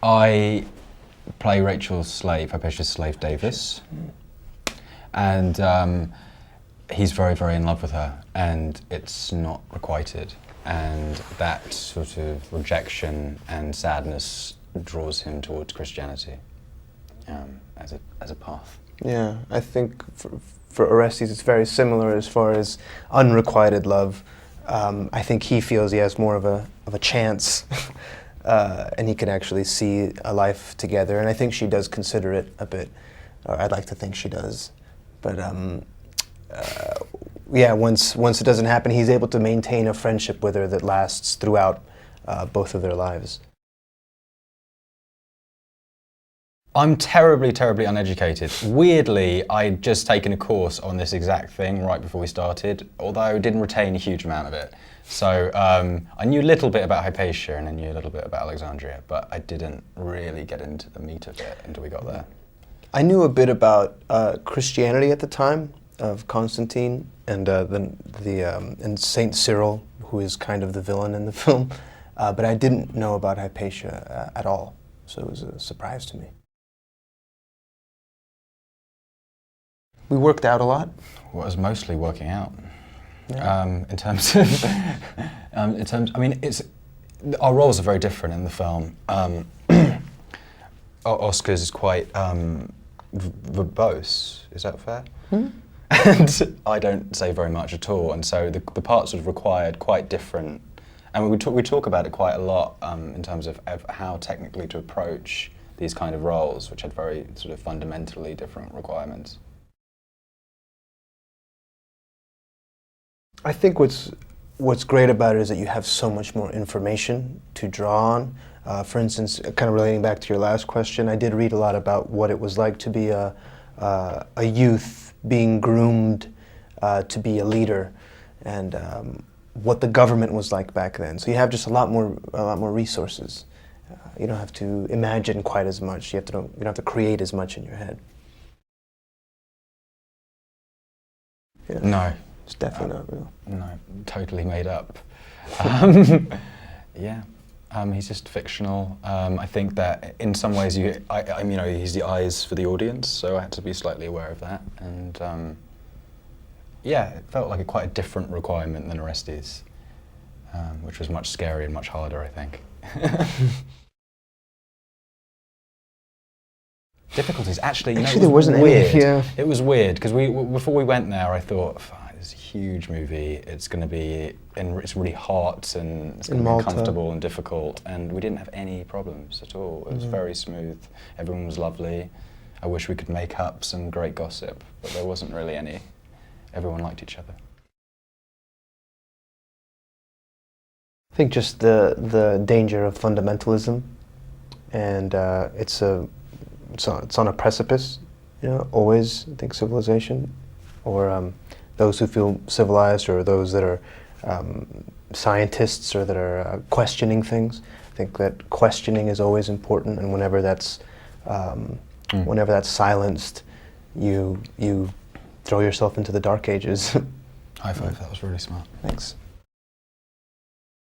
I play Rachel's slave, Hypatia's slave Davis, and he's very, very in love with her, and it's not requited, and that sort of rejection and sadness draws him towards Christianity as a path. Yeah, I think for Orestes it's very similar as far as unrequited love. I think he feels he has more of a chance, and he can actually see a life together. And I think she does consider it a bit, or I'd like to think she does. But yeah, once it doesn't happen, he's able to maintain a friendship with her that lasts throughout both of their lives. I'm terribly, terribly uneducated. Weirdly, I'd just taken a course on this exact thing right before we started, although I didn't retain a huge amount of it. So I knew a little bit about Hypatia and I knew a little bit about Alexandria, but I didn't really get into the meat of it until we got there. I knew a bit about Christianity at the time, of Constantine and and Saint Cyril, who is kind of the villain in the film, but I didn't know about Hypatia at all, so it was a surprise to me. We worked out a lot. Well, it was mostly working out. Yeah. In terms of, I mean, our roles are very different in the film. Oscar's is quite verbose. Is that fair? Hmm? And I don't say very much at all, and so the parts sort of required quite different. And we talk about it quite a lot in terms of how technically to approach these kind of roles, which had very sort of fundamentally different requirements. I think what's great about it is that you have so much more information to draw on. For instance, kind of relating back to your last question, I did read a lot about what it was like to be a youth being groomed to be a leader, and what the government was like back then. So you have just a lot more resources. You don't have to imagine quite as much. You don't have to create as much in your head. Yeah. No. It's definitely not real. No, totally made up. Yeah, he's just fictional. I think that in some ways, he's the eyes for the audience, so I had to be slightly aware of that. And yeah, it felt like quite a different requirement than Orestes, which was much scarier and much harder, I think. Difficulties, actually, there wasn't weird. Any, yeah. It was weird because before we went there, I thought, it's a huge movie. It's going to be, it's really hot and it's going to be uncomfortable and difficult. And we didn't have any problems at all. It was very smooth. Everyone was lovely. I wish we could make up some great gossip, but there wasn't really any. Everyone liked each other. I think just the danger of fundamentalism, and it's on a precipice. Always, I think, civilization, or those who feel civilized, or those that are scientists, or that are questioning things. I think that questioning is always important, and whenever that's silenced, you throw yourself into the dark ages. High five, that was really smart. Thanks.